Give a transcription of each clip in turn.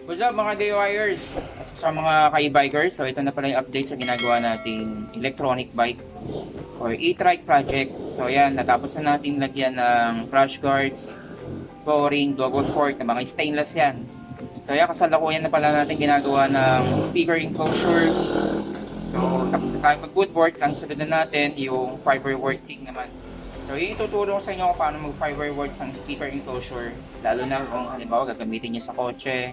What's up mga DIYers? Sa mga ka-e-bikers, so ito na pala yung update sa ginagawa nating electronic bike or e-trike project. So ayan, natapos na natin lagyan ng crash guards, flooring, double fork, na mga stainless yan. So ayan, kasalukuyan na pala natin ginagawa ng speaker enclosure. So tapos na tayo mag-woodworks, ang sunod na natin yung fiber working naman. So yun ituturo ko sa inyo kung paano mag-fiber works ang speaker enclosure, lalo na kung halimbawa gagamitin nyo sa kotse,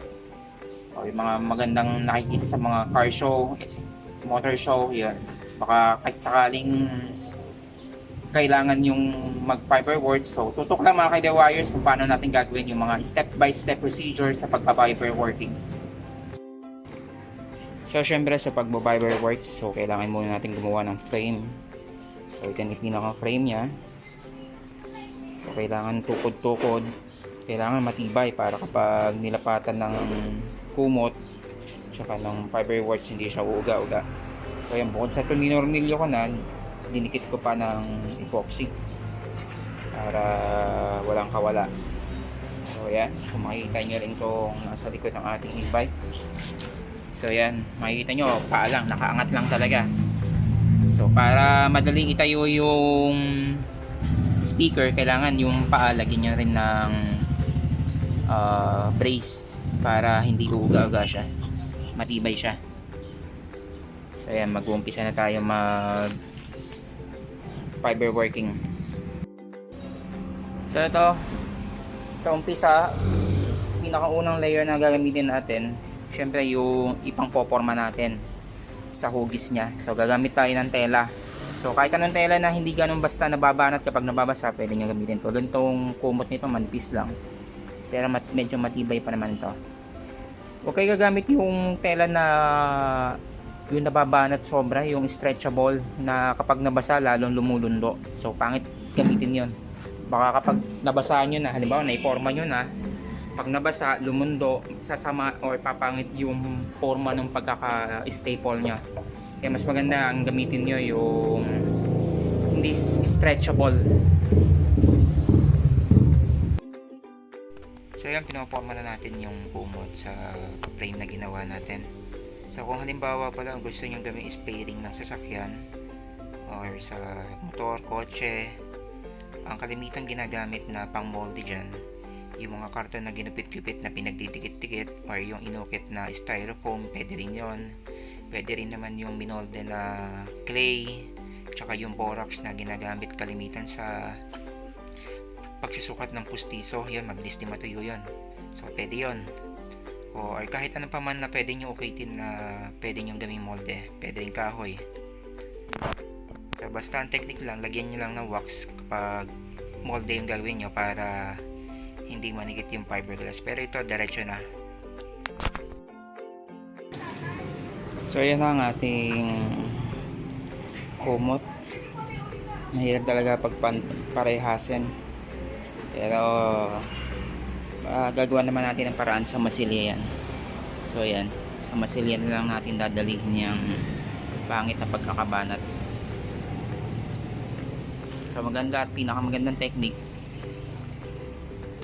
o yung mga magandang nakikita sa mga car show, motor show, yun. Baka kahit sakaling kailangan yung mag-fiber works. So, tutok lang mga ka-DIYers kung paano natin gagawin yung mga step-by-step procedure sa pagpa-fiber working. So, syempre sa pag-fiber works, so kailangan muna natin gumawa ng frame. So, ito yung pinaka-frame niya. So, kailangan tukod-tukod. Kailangan matibay para kapag nilapatan ng kumot tsaka ng fiberworks hindi siya uuga-uga. So yan, bukod sa tininornilyo ko na, dinikit ko pa ng epoxy para walang kawala. So yan, kung makikita nyo rin itong nasa likod ng ating e-bike. So yan, makikita nyo, paa lang, nakaangat lang talaga. So para madaling itayo yung speaker, kailangan yung paa lagyan nyo rin ng brace para hindi uuga-uga siya, matibay siya. So ayan, mag-uumpisa na tayo mag fiber working. So ito, sa umpisa, pinakaunang layer na gagamitin natin, syempre yung ipang-poporma natin sa hugis niya. So gagamit tayo ng tela. So kahit anong tela na hindi ganun basta nababanat, kapag nababasa pwede nyo gamitin to. Doon tong kumot nito manipis lang, pero medyo matibay pa naman ito. Huwag kayo gagamit yung tela na yung nababanat sobra, yung stretchable na kapag nabasa lalong lumulundo. So pangit gamitin yon. Baka kapag nabasa nyo na, halimbawa naiporma nyo na, pag nabasa, lumundo, sasama or papangit yung forma ng pagkaka-staple nya. Kaya mas maganda ang gamitin nyo yung hindi stretchable. So yan, pinaporma na natin yung kumot sa frame na ginawa natin. So kung halimbawa pala ang gusto nyo gawin is fairing ng sasakyan or sa motor, kotse, ang kalimitang ginagamit na pang molde dyan, yung mga karton na ginupit-gupit na pinagdidikit-dikit or yung inukit na styrofoam, pwede rin yon. Pwede rin naman yung minolde na clay, tsaka yung borax na ginagamit kalimitan sa pagsusukat ng pustiso, yun, mabilis din matuyo yun. So pwede yun. Or kahit ano pa man na pwede nyo ukitin na pwede nyo gawing molde, pwede rin kahoy. So basta ang technique lang, lagyan nyo lang ng wax kapag molde yung gagawin nyo para hindi manikit yung fiberglass. Pero ito, diretso na. So yan ang ating kumot. Mahirap talaga pag parehasin. Pero gagawa naman natin ng paraan sa masilya yan. So yan, sa masilya na lang natin dadalihin yung pangit na pagkakabanat. So maganda at pinakamagandang technique,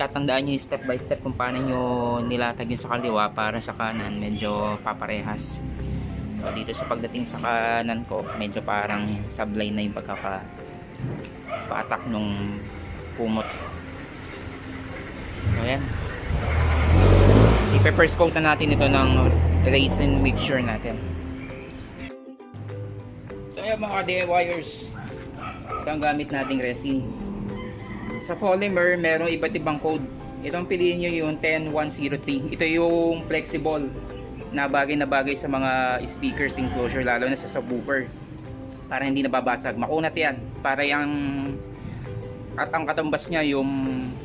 tatandaan nyo yung step by step kung paano nyo nilatag yun sa kaliwa para sa kanan medyo paparehas. So dito sa pagdating sa kanan ko, medyo parang sablay na yung pagkakapatak nung kumot. So ayan, i-first coat na natin ito ng resin mixture natin. So ayan mga DIYers, ito ang gamit nating resin. Sa polymer, merong iba't ibang code. Itong piliin nyo yung 10103. Ito yung flexible na bagay sa mga speakers enclosure, lalo na sa subwoofer, para hindi nababasag. Makunat yan, para yung at ang katumbas niya yung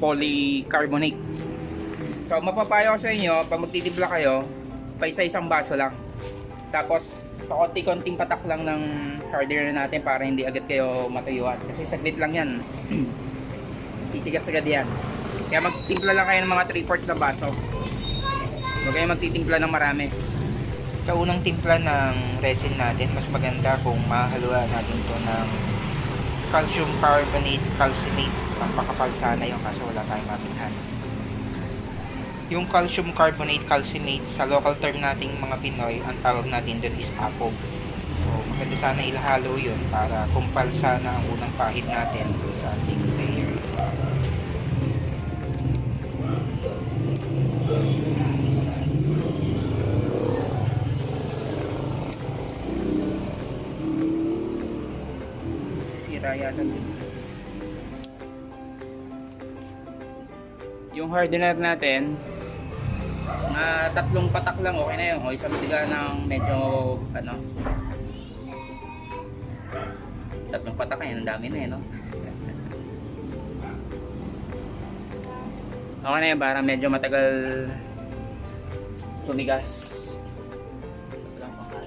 polycarbonate. So mapapayo ko sa inyo, pag magtitimpla kayo, pa isa-isang baso lang, tapos pakonti-konting patak lang ng hardener natin para hindi agad kayo matuyuan, kasi saglit lang yan. Titigas agad yan. Kaya magtimpla lang kayo ng mga 3/4 na baso. Huwag kayo magtitimpla ng marami. Sa unang timpla ng resin natin, mas maganda kung mahaluan natin to ng calcium carbonate, calcinate. Pampakapal sana yung, kaso wala tayong mabilhan. Yung calcium carbonate, calcimate, sa local term nating mga Pinoy, ang tawag natin doon is apog. So, maganda sana ilahalo yun para kumpal sana ang unang pahid natin sa ating layer. Sisira yata dun. Yung hardener natin, na 3 patak lang, okay na yun. O isang tiga ng medyo ano, 3 patak yan, ang dami na no. Okay na yun, para medyo matagal tumigas.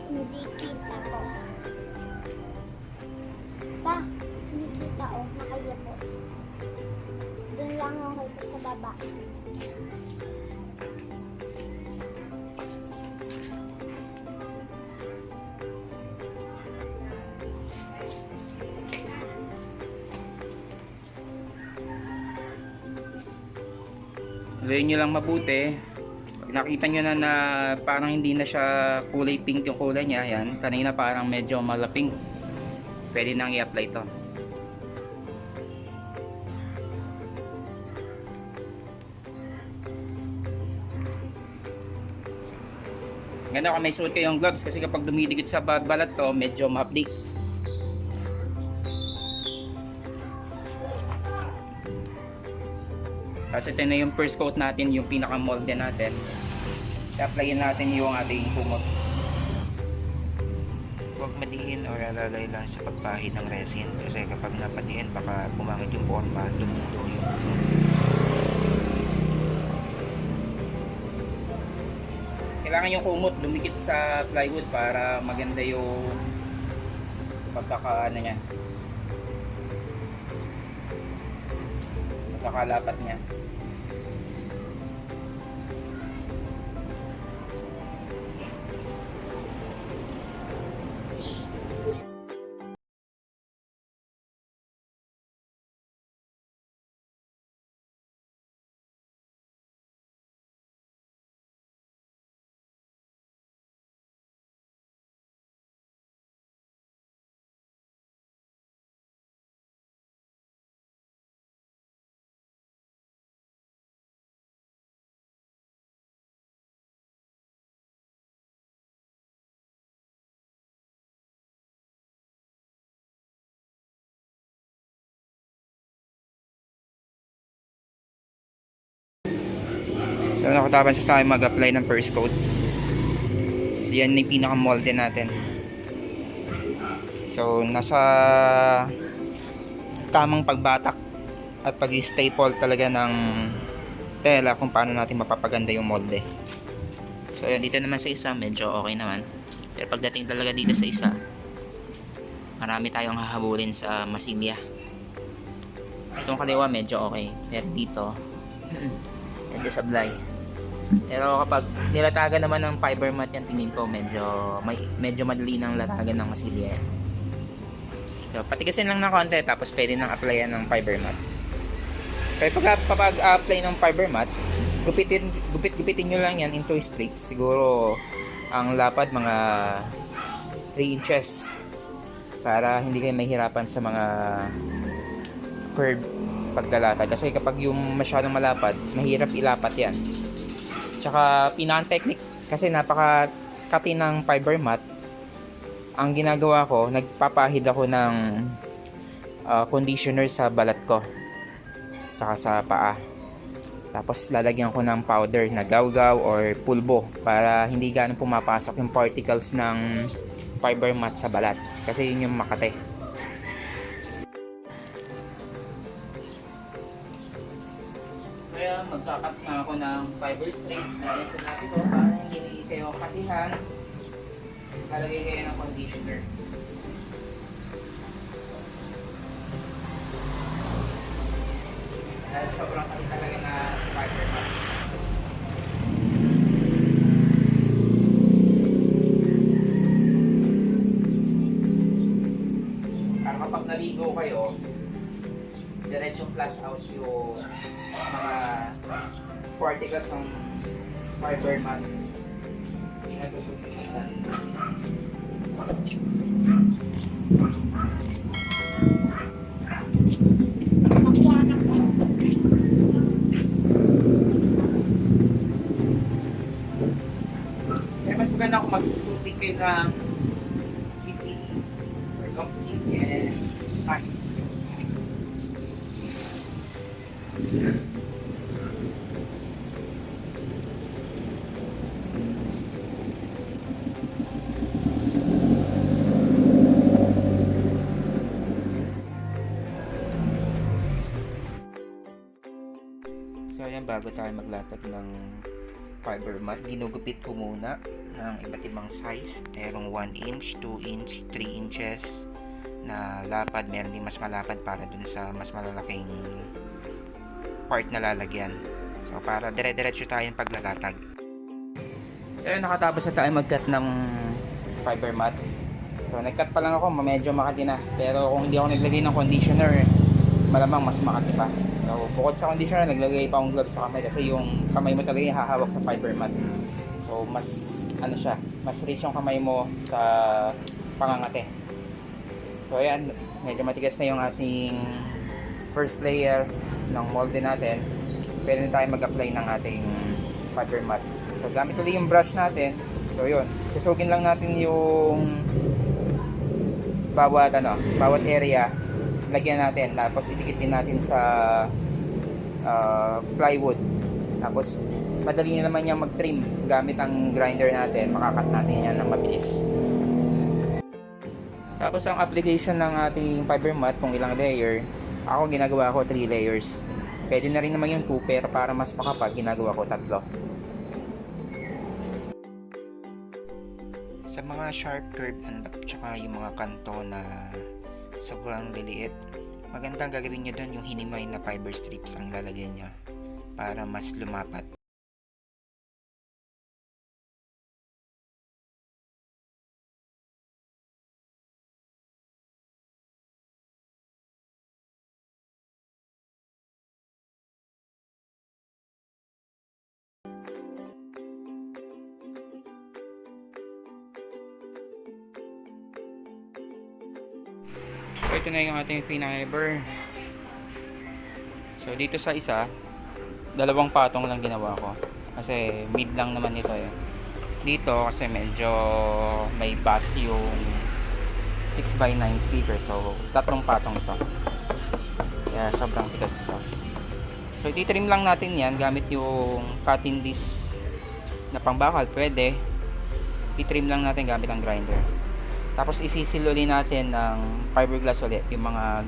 Hindi kita ko. Pa, hindi kita o. Nakayuko. Doon lang ako sa baba. Haluin nyo lang mabuti. Pag nakita nyo na parang hindi na siya kulay pink yung kulay niya, yan, kanina parang medyo malaping, pwede nang i-apply to. Ganda kung may suot kayong gloves, kasi kapag dumidikit sa balat to, medyo ma-update. Kasi ito na yung first coat natin, yung pinaka molde natin. I-applyin natin yung ating kumot. Huwag madiin or alalay lang sa pagpahid ng resin, kasi kapag napadiin baka pumangit yung forma, dumulo yung kumot. Kailangan yung kumot dumikit sa plywood para maganda yung pagkakaano niya, pagkakalapat niya. So nakatapan siya sa akin mag-apply ng first coat. So, yan yung pinaka molde natin. So nasa tamang pagbatak at pag-staple talaga ng tela kung paano natin mapapaganda yung molde. So yan, dito naman sa isa medyo okay naman. Pero pagdating talaga dito sa isa, marami tayong hahabulin sa masilya. Itong kaliwa medyo okay, pero dito medyo sablay. Pero kapag nilatagan naman ng fiber mat yan, tingin ko medyo madali ng latagan ng masilya yan. So patigasin lang ng konti, tapos pwede nang applyan ng fiber mat. So pag apply ng fiber mat, gupitin nyo lang yan into strips. Siguro ang lapad mga 3 inches para hindi kayo mahirapan sa mga curve paglalata, kasi kapag yung masyadong malapad, mahirap ilapat yan. Tsaka pinaka technique, kasi napaka-kati ng fiber mat, ang ginagawa ko, nagpapahid ako ng conditioner sa balat ko saka sa paa, tapos lalagyan ko ng powder na gawgaw or pulbo para hindi ganun pumapasok yung particles ng fiber mat sa balat, kasi yun yung makate. Kaya magkakat na ako ng fiber strip na yung sinabi ko, para hindi kayo katihan, lalagay kayo ng conditioner. Dahil sobrang kati talaga na fiber mat. Para kapag naligo kayo, diretso flush out yung mga particles ng fiber mat. Pinagpupunan. Magyanap po. Kaya mas maganda kung mag-tubig kayo ng PPE or long sleeve and pants. So ayan, bago tayo maglatag ng fiber mat, ginugupit ko muna ng iba't ibang size. Merong 1 inch, 2 inch, 3 inches na lapad. Meron din mas malapad para dun sa mas malalaking part na lalagyan. So para dire-diretso tayo yung paglalatag. So yun, nakatapos na tayo mag-cut ng fiber mat. So nag-cut pa lang ako, medyo makati na. Pero kung hindi ako naglagay ng conditioner, malamang mas makati pa. So bukod sa conditioner, naglagay pa akong gloves sa kamay kasi yung kamay mo talaga yung hahawak sa fiber mat. So mas ano siya, mas rich yung kamay mo sa pangangate. So ayan, medyo matigas na yung ating first layer ng molde natin. Pwede na tayo mag-apply ng ating fiber mat. So gamit ulit yung brush natin. So yun, susugin lang natin yung bawat area, lagyan natin, tapos idikit din natin sa plywood. Tapos madali na naman niya mag-trim gamit ang grinder natin, makakat natin yan ng mabilis. Tapos ang application ng ating fiber mat, kung ilang layer, ako ginagawa ko 3 layers. Pwede na rin naman yung 2, pero para mas makapal, ginagawa ko 3. Sa mga sharp curve at saka yung mga kanto na sobrang liliit, magandang gagawin nyo doon yung hinimay na fiber strips ang lalagyan nyo para mas lumapat. So ito na yung ating fiber. So dito sa isa, 2 patong lang ginawa ko. Kasi mid lang naman ito eh. Dito kasi medyo may bass yung 6x9 speaker. So 3 patong ito. Kaya sobrang tigas ito. So ititrim lang natin yan gamit yung cutting disc na pangbakal. Pwede. I-trim lang natin gamit ang grinder. Tapos isisil ulit natin ng fiberglass ulit, yung mga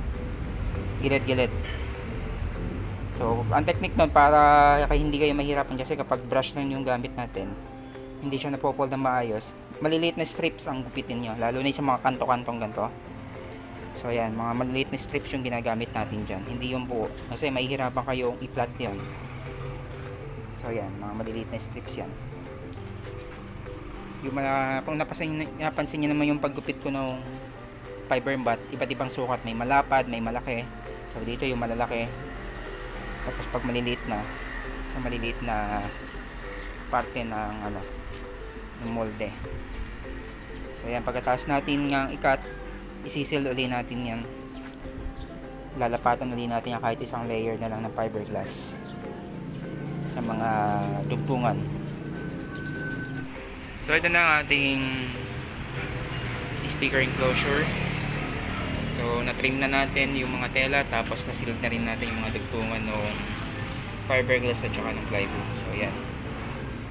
gilid-gilid. So, ang technique nun para hindi kayo mahirapan kasi kapag brush lang yung gamit natin, hindi siya napopold na maayos. Maliliit na strips ang gupitin nyo, lalo na sa mga kanto-kantong ganito. So, ayan, mga maliliit na strips yung ginagamit natin dyan, hindi yung buo. Kasi mahihirapan kayong i-flat yan. So, ayan, mga maliliit na strips yan. Yung mga, kung napansin nyo naman yung paggupit ko ng fiber mat, iba't ibang sukat, may malapad, may malaki. So dito yung malalaki, tapos pag maliliit na, sa maliliit na parte ng ng molde. So yan, pagkatapos natin nga i-cut, isisil uli natin yan, lalapatan uli natin yan kahit isang layer na lang ng fiberglass sa mga dugtungan. So ito na ang ating speaker enclosure. So na-trim na natin yung mga tela, tapos na-seal na rin natin yung mga dugtungan ng fiberglass at saka ng plywood. So yan,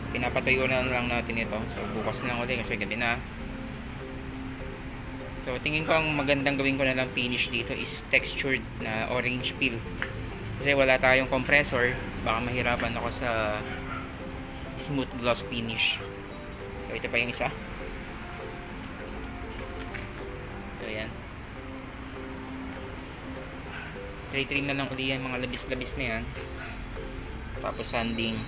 pinapatayo na lang natin ito. So bukas na lang ulit kasi gabi na. So tingin ko ang magandang gawin ko na lang finish dito is textured na orange peel. Kasi wala tayong compressor, baka mahirapan ako sa smooth gloss finish. So ito pa yung isa. So yan, trim na lang ulit yan, mga labis-labis na yan. Tapos sanding,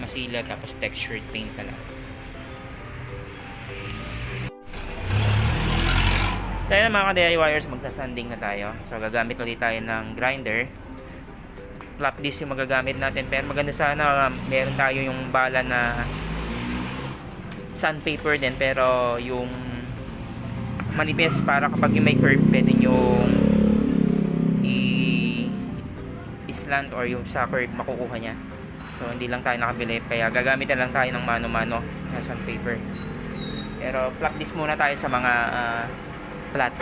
masila, tapos textured paint na lang. So yan mga ka-DIYers, magsasanding na tayo. So gagamit ulit tayo ng grinder. flap disc yung magagamit natin. Pero maganda sana meron tayo yung bala na sandpaper din, pero yung manipis para kapag yung may curve pwede yung i-slant or yung sa curve makukuha niya. So hindi lang tayo nakabili, kaya gagamit na lang tayo ng mano-mano na sandpaper. Pero flap disc muna tayo sa mga flat.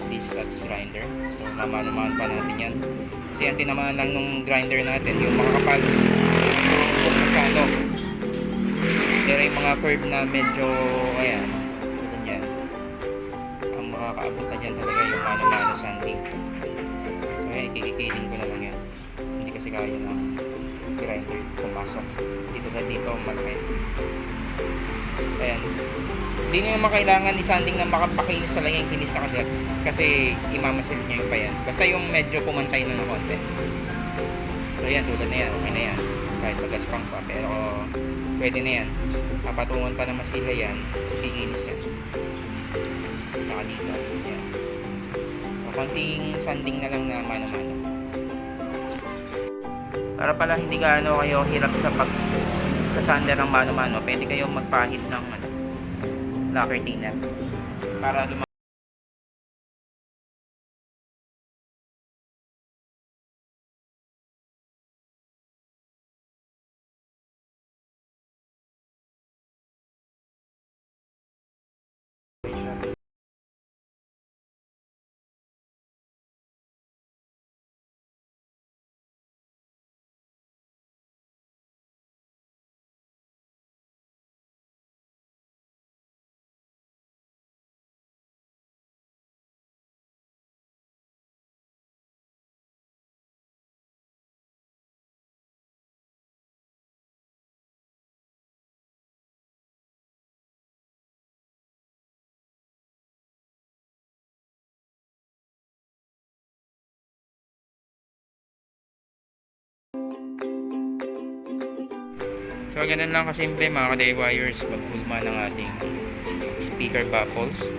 Disc at grinder. So mamano-mano pa natin yan. Kasi ang tinamaan lang nung grinder natin yung makakapal kung masano. Pero yung mga curve na medyo ayan, tulad yan. Ang makakaabot na dyan talaga yung mano-mano sanding. So ayan, ikikikiling ko na lang yan. Hindi kasi kaya ng grinder pumasok. Dito na dito malaki. Ayan. Hindi nyo naman kailangan isanding na makapakinis talaga yung kinis na kasi imamasil niya yung payan. Basta yung medyo pumantay na ng konti. So yan, tulad na yan, okay na yan. Kahit magaspang pa, pero pwede na yan. Papatungan pa na masila yan, ikinis yan. Saka dito, yan. So konting sanding na lang na mano-mano. Para pala hindi gaano kayo hirap sa pagkasander ng mano-mano, pwede kayong magpahid ng lacquer thinner para So ganun lang kasimple mga ka-DIYers maghulma ng ating speaker baffles.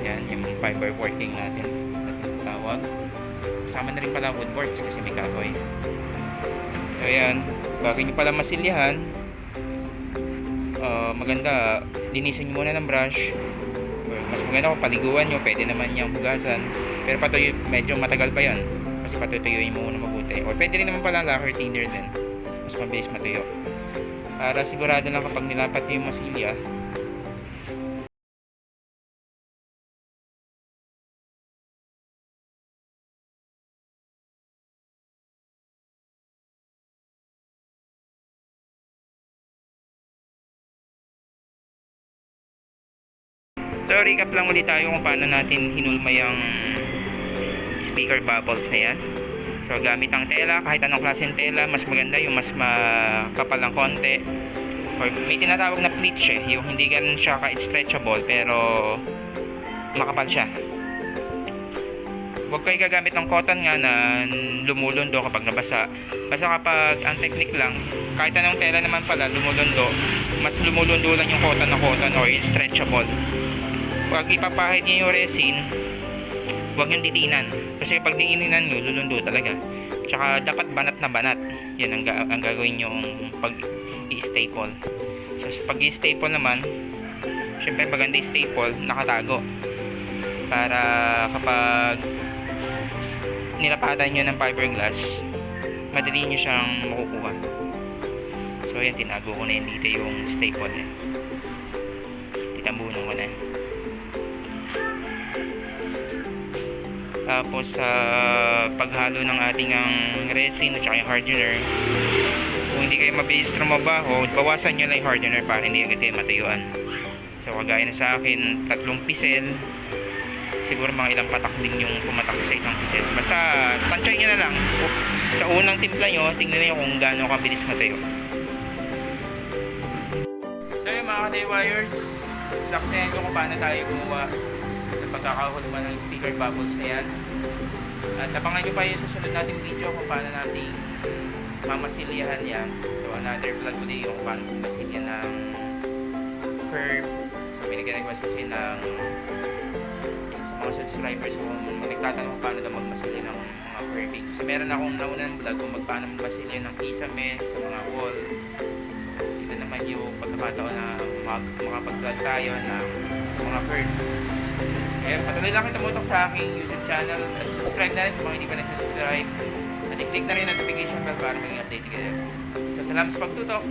Yan, yung fiber working natin tawag. Kasama na rin pala woodworks kasi may kahoy. So yan, bago nyo pala masilyahan, maganda linisin nyo muna ng brush. Or mas maganda kung paliguan nyo, pwede naman yung hugasan, pero patuyo, medyo matagal pa yon kasi patutuyuin mo muna mabuti. Or pwede rin naman pala lacquer thinner din, mas mabilis matuyo para sigurado lang kapag nilapat nyo yung masilya So recap lang ulit tayo kung paano natin hinulma yung speaker baffles na yan. So gamit ang tela, kahit anong klaseng tela, mas maganda yung mas makapal ng konti. Or may tinatawag na pleats yung hindi ganun siya ka-stretchable pero makapal siya. Huwag kayo gagamit ng cotton nga na lumulundo kapag nabasa. Basta kapag ang technique lang, kahit anong tela naman pala lumulundo, mas lumulundo lang yung cotton na cotton or yung stretchable. Pag ipapahid nyo yung resin, huwag nyo titinan. Kasi pag diininan nyo, lulundo talaga. Tsaka dapat banat na banat. Yan ang gagawin nyo pag i-staple. So pag i-staple naman, syempre maganda i-staple, nakatago. Para kapag nilapatan nyo ng fiberglass, madali nyo siyang makukuha. So yan, tinago ko na yun dito yung staple. Titambunan ko na. Tapos sa paghalo ng ating resin at saka yung hardener, kung hindi kayo mabilis trumabaho, bawasan nyo lang yung hardener para hindi agad kayo matayuan. So kagaya na sa akin, 3 pisel, siguro mga ilang patak din yung pumatak sa isang pisel. Basta tansyahin nyo na lang. Sa unang timpla nyo, tingnan nyo kung gaano kabilis matayo. So yung mga ka-DIYers, saksayan ko kung paano tayo gumawa ng pagkakahulma ng speaker baffles na yan. At abangan nyo pa yung susunod nating video kung paano nating mamasilyahan yan. So another vlog ulit yung kung paano mamasilya ng curve. So binigyan-request kasi ng isa sa mga subscribers kung nagtatanong kung paano daw magmasilya ng mga curving. So meron akong naunang vlog kung paano magmasilya ng kisame sa mga wall. So ito naman yung pagkakataon na makapag-vlog tayo ng mga curve. Kaya patuloy lang kayo tumutok sa aking YouTube channel at subscribe na rin sa mga hindi pa nag-subscribe at i-click na rin ang notification bell para maging update kayo. So salamat sa pagtutok!